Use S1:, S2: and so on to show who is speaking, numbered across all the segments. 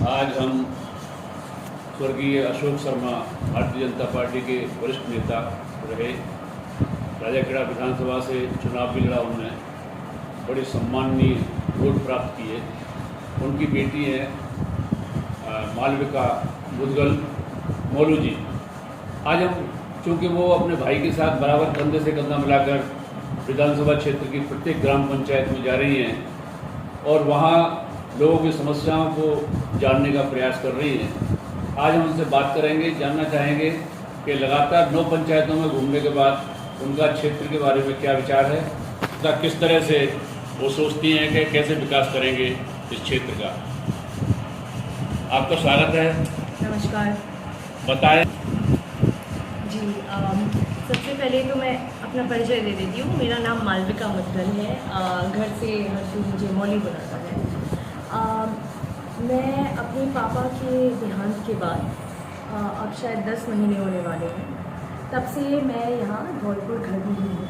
S1: आज हम स्वर्गीय अशोक शर्मा भारतीय जनता पार्टी के वरिष्ठ नेता रहे, राजाखेड़ा विधानसभा से चुनाव भी लड़ा, उन्होंने बड़ी सम्माननीय वोट प्राप्त किए। उनकी बेटी है मालविका मुदगल मौलू जी। आज हम चूँकि वो अपने भाई के साथ बराबर कंधे से कंधा मिलाकर विधानसभा क्षेत्र की प्रत्येक ग्राम पंचायत में जा रही हैं और वहाँ लोगों की समस्याओं को जानने का प्रयास कर रही हैं। आज हम उनसे बात करेंगे, जानना चाहेंगे कि लगातार 9 पंचायतों में घूमने के बाद उनका क्षेत्र के बारे में क्या विचार है तथा किस तरह से वो सोचती हैं कि कैसे विकास करेंगे इस क्षेत्र का। आपका स्वागत है।
S2: नमस्कार। बताएं। जी सबसे पहले तो मैं अपना परिचय दे देती हूँ। मेरा नाम मालविका मुदगल है। घर से हर कोई मुझे मौली बुलाता है। मैं अपने पापा के देहांत के बाद अब शायद 10 महीने होने वाले हैं, तब से मैं यहाँ धौलपुर घर में ही हूँ।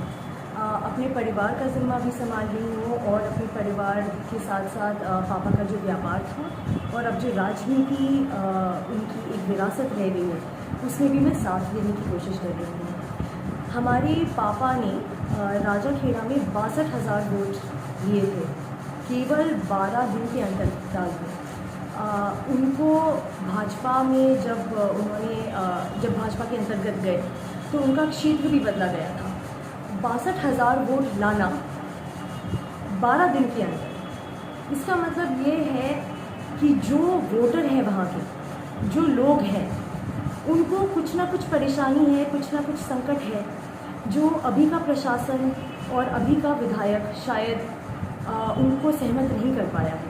S2: अपने परिवार का ज़िम्मा भी संभाल रही हूँ और अपने परिवार के साथ साथ पापा का जो व्यापार था और अब जो राजनीति उनकी एक विरासत रह गई है, उसमें भी मैं साथ देने की कोशिश कर रही हूँ। हमारे पापा ने राजाखेड़ा में 62,000 वोट दिए थे, केवल 12 दिन के अंतराल में। उनको भाजपा में जब भाजपा के अंतर्गत गए तो उनका क्षेत्र भी बदला गया था। 62,000 वोट लाना 12 दिन के अंदर, इसका मतलब ये है कि जो वोटर हैं वहाँ के, जो लोग हैं, उनको कुछ ना कुछ परेशानी है, कुछ ना कुछ संकट है, जो अभी का प्रशासन और अभी का विधायक शायद उनको सहमत नहीं कर पाया है।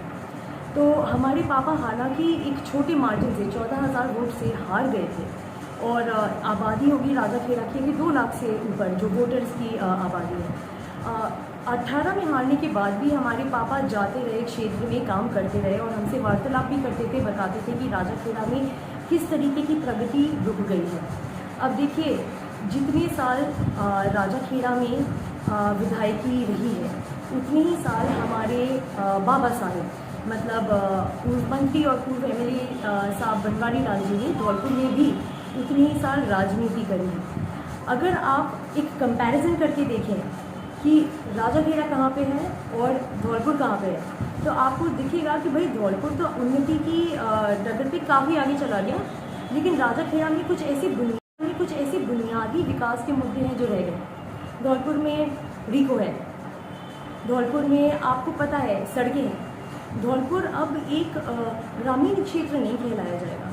S2: तो हमारे पापा हालांकि एक छोटे मार्जिन से 14,000 वोट से हार गए थे और आबादी होगी राजाखेड़ा की 2 लाख से ऊपर जो वोटर्स की आबादी है। 18 में हारने के बाद भी हमारे पापा जाते रहे, क्षेत्र में काम करते रहे और हमसे वार्तालाप भी करते थे, बताते थे कि राजाखेड़ा में किस तरीके की प्रगति रुक गई है। अब देखिए, जितने साल राजाखेड़ा में विधायकी रही है, उतने ही साल हमारे बाबा साहब मतलब पूर्व मंत्री और पूर्व MLA साहब बनवारी लाल जी ने धौलपुर में भी उतने ही साल राजनीति करी है। अगर आप एक कंपैरिजन करके देखें कि राजाखेड़ा कहाँ पे है और धौलपुर कहाँ पे है, तो आपको दिखेगा कि भाई धौलपुर तो उन्नति की डगर पे काफ़ी आगे चला गया, लेकिन राजाखेड़ा में कुछ ऐसे बुनियादी विकास के मुद्दे हैं जो रह गए। धौलपुर में रिको है, धौलपुर में आपको पता है सड़कें हैं। धौलपुर अब एक ग्रामीण क्षेत्र नहीं कहलाया जाएगा,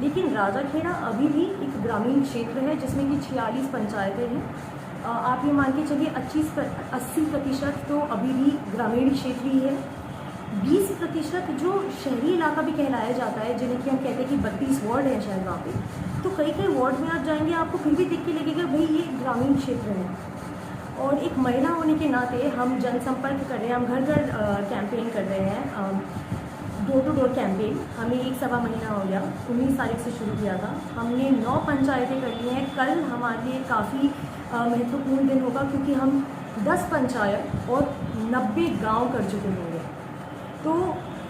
S2: लेकिन राजाखेड़ा अभी भी एक ग्रामीण क्षेत्र है जिसमें कि 46 पंचायतें हैं। आप ये मान के चलिए 80% तो अभी भी ग्रामीण क्षेत्र ही है। 20% जो शहरी इलाका भी कहलाया जाता है, जिन्हें कि हम कहते हैं कि 32 वार्ड हैं शायद वहाँ पे, तो कई वार्ड में आप जाएंगे आपको फिर भी देख के लगेगा भाई ये ग्रामीण क्षेत्र है। और एक महिला होने के नाते हम जनसंपर्क कर रहे हैं, हम घर घर कैंपेन कर रहे हैं, डोर टू डोर कैंपेन। हमें 1-1.25 महीना हो गया, 19 तारीख से शुरू किया था। हमने 9 पंचायतें कर ली हैं। कल हमारे लिए काफ़ी महत्वपूर्ण दिन होगा क्योंकि हम 10 पंचायत और 90 गांव कर चुके होंगे। तो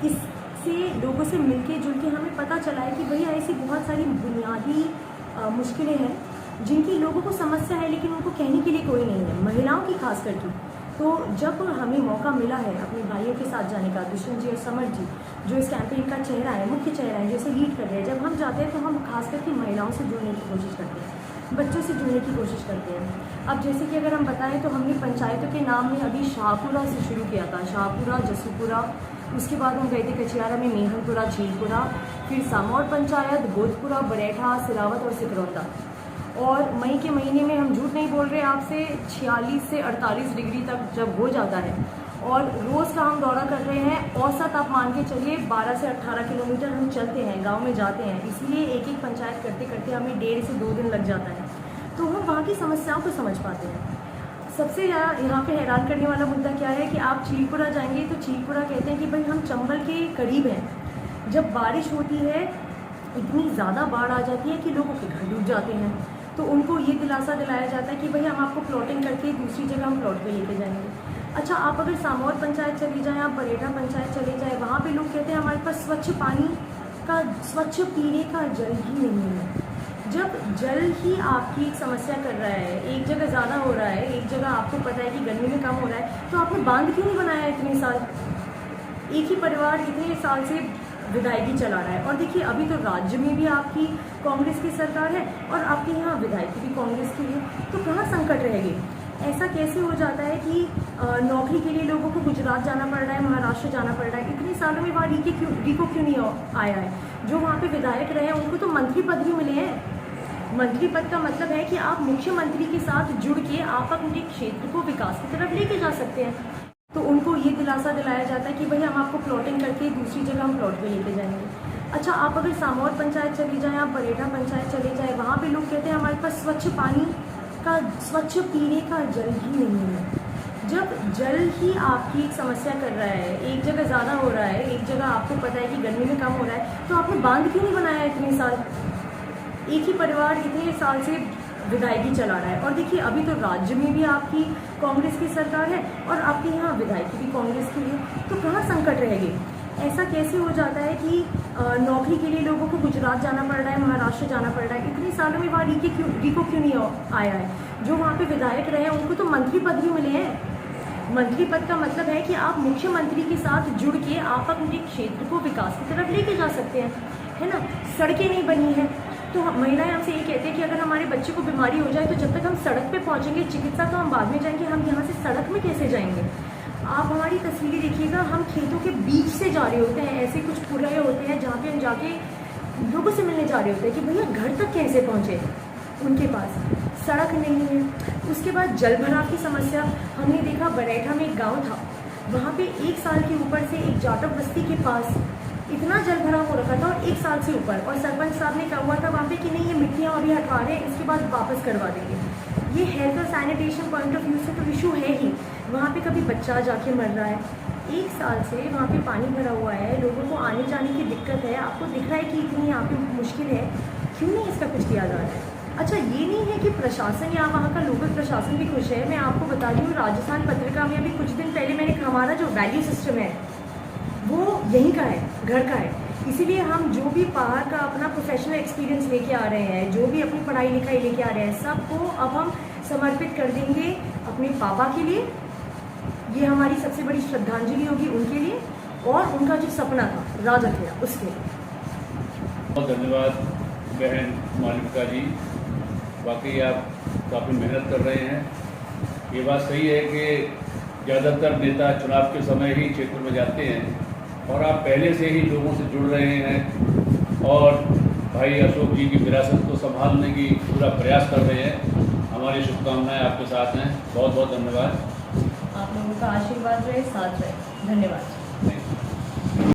S2: इससे लोगों से मिलके जुल के हमें पता चला है कि भैया ऐसी बहुत सारी बुनियादी मुश्किलें हैं जिनकी लोगों को समस्या है, लेकिन उनको कहने के लिए कोई नहीं है, महिलाओं की खास करके। तो जब हमें मौका मिला है अपने भाइयों के साथ जाने का, दुष्यंत जी और समर जी जो इस कैंपेन का चेहरा है, मुख्य चेहरा है, जैसे लीड कर रहे हैं, जब हम जाते हैं तो हम खास करके महिलाओं से जुड़ने की कोशिश करते हैं, बच्चों से जुड़ने की कोशिश करते हैं। अब जैसे कि अगर हम बताएं तो हमने पंचायतों के नाम में अभी शाहपुरा से शुरू किया था, शाहपुरा, जसूपुरा, उसके बाद हम गए थे कचियारा में मेहनपुरा, झीलपुरा, फिर सामौर पंचायत, बोधपुरा, बरेठा, सिलावत और सिकरौंदा। और मई के महीने में हम झूठ नहीं बोल रहे आपसे, 46 से 48 डिग्री तक जब हो जाता है और रोज़ का हम दौरा कर रहे हैं, औसत आप मान के चलिए 12 से 18 किलोमीटर हम चलते हैं, गांव में जाते हैं, इसीलिए एक एक पंचायत करते करते हमें 1.5 से 2 दिन लग जाता है। तो हम वहाँ की समस्याओं को समझ पाते हैं। सबसे ज़्यादा यहाँ पे हैरान करने वाला मुद्दा क्या है कि आप चीलपुरा जाएंगे तो चीलपुरा कहते हैं कि भाई हम चंबल के करीब हैं। जब बारिश होती है इतनी ज़्यादा बाढ़ आ जाती है कि लोगों के घर डूब जाते हैं, तो उनको ये दिलासा दिलाया जाता है कि भाई हम आपको प्लॉटिंग करके दूसरी जगह हम प्लॉट पे लेके जाएंगे। अच्छा, आप अगर सामौर पंचायत चली जाएँ, आप बरेठा पंचायत चले जाएँ, वहाँ पे लोग कहते हैं हमारे पास स्वच्छ पानी का स्वच्छ पीने का जल ही नहीं है। जब जल ही आपकी एक समस्या कर रहा है, एक जगह ज़्यादा हो रहा है, एक जगह आपको पता है कि गर्मी में कम हो रहा है, तो आपने बांध क्यों नहीं बनाया इतने साल? एक ही परिवार इतने साल से विधायकी चला रहा है। और देखिए अभी तो राज्य में भी आपकी कांग्रेस की सरकार है और आपके यहाँ विधायकी भी कांग्रेस की है, तो कहाँ संकट रहेगी? ऐसा कैसे हो जाता है कि नौकरी के लिए लोगों को गुजरात जाना पड़ रहा है, महाराष्ट्र जाना पड़ रहा है? इतने सालों में वहाँ रीको क्यों नहीं आया है? जो वहाँ पे विधायक रहे हैं उनको तो मंत्री पद भी मिले हैं। मंत्री पद का मतलब है कि आप मुख्यमंत्री के साथ जुड़ के आप अपने क्षेत्र को विकास की तरफ लेके जा सकते हैं। तो उनको ये दिलासा दिलाया जाता है कि भाई हम आपको प्लॉटिंग करके दूसरी जगह हम प्लॉट पे लेके जाएंगे। अच्छा, आप अगर सामौर पंचायत चली जाएँ, आप बरेठा पंचायत चले जाएँ, वहाँ पे लोग कहते हैं हमारे पास स्वच्छ पानी का, स्वच्छ पीने का जल ही नहीं है। जब जल ही आपकी एक समस्या कर रहा है, एक जगह ज़्यादा हो रहा है, एक जगह आपको पता है कि गर्मी में कम हो रहा है, तो आपने बांध क्यों नहीं बनाया इतने साल? एक ही परिवार इतने साल से विधायकी चला रहा है। और देखिए अभी तो राज्य में भी आपकी कांग्रेस की सरकार है और आपके यहाँ विधायकी भी कांग्रेस की है, तो कहाँ संकट रहेगी? ऐसा कैसे हो जाता है कि नौकरी के लिए लोगों को गुजरात जाना पड़ रहा है, महाराष्ट्र जाना पड़ रहा है? इतने सालों में वहाँ रीको क्यों नहीं आया है? जो वहाँ पे विधायक रहे हैं उनको तो मंत्री पद भी मिले हैं। मंत्री पद का मतलब है कि आप मुख्यमंत्री के साथ जुड़ के आप अपने क्षेत्र को विकास की तरफ लेके जा सकते हैं, है ना? सड़कें नहीं बनी हैं तो महिलाएं हमसे ये कहते हैं कि अगर हमारे बच्चे को बीमारी हो जाए तो जब तक हम सड़क पे पहुंचेंगे चिकित्सा तो हम बाद में जाएंगे, हम यहाँ से सड़क में कैसे जाएंगे? आप हमारी तस्वीरें देखिएगा, हम खेतों के बीच से जा रहे होते हैं, ऐसे कुछ पुरे होते हैं जहाँ पे हम जाके लोगों से मिलने जा रहे होते हैं कि भैया घर तक कैसे पहुँचे, उनके पास सड़क नहीं है। उसके बाद जल भराव की समस्या, हमने देखा बरेठा में एक गाँव था, वहाँ पे 1 साल के ऊपर से एक जाटव बस्ती के पास इतना जल भराव हो रखा था और 1 साल से ऊपर, और सरपंच साहब ने कहा हुआ था वहाँ पे कि नहीं ये मिट्टियाँ अभी हटवा रहे हैं, इसके बाद वापस करवा देंगे। ये हेल्थ और सैनिटेशन पॉइंट ऑफ व्यू से तो इशू है ही, वहाँ पे कभी बच्चा जाके मर रहा है। 1 साल से वहाँ पे पानी भरा हुआ है, लोगों को आने जाने की दिक्कत है, आपको दिख रहा है कि इतनी यहाँ पे मुश्किल है, क्यों नहीं इसका कुछ किया जा रहा है? अच्छा, ये नहीं है कि प्रशासन या वहाँ का लोकल प्रशासन भी खुश है। मैं आपको बता रही हूँ, राजस्थान पत्रिका में अभी कुछ दिन पहले मैंने, हमारा जो वैल्यू सिस्टम है वो यहीं का है, घर का है, इसीलिए हम जो भी बाहर का अपना प्रोफेशनल एक्सपीरियंस लेके आ रहे हैं, जो भी अपनी पढ़ाई लिखाई लेके आ रहे हैं, सबको अब हम समर्पित कर देंगे अपने पापा के लिए। ये हमारी सबसे बड़ी श्रद्धांजलि होगी उनके लिए और उनका जो सपना था राजा खेड़ा, उसके लिए।
S1: बहुत धन्यवाद बहन मालविका जी, वाकई आप काफ़ी मेहनत कर रहे हैं। ये बात सही है कि ज़्यादातर नेता चुनाव के समय ही क्षेत्र में जाते हैं और आप पहले से ही लोगों से जुड़ रहे हैं और भाई अशोक जी की विरासत को संभालने की पूरा प्रयास कर रहे हैं। हमारी शुभकामनाएं आपके साथ हैं। बहुत बहुत धन्यवाद।
S2: आप लोगों का आशीर्वाद रहे, साथ रहे। धन्यवाद।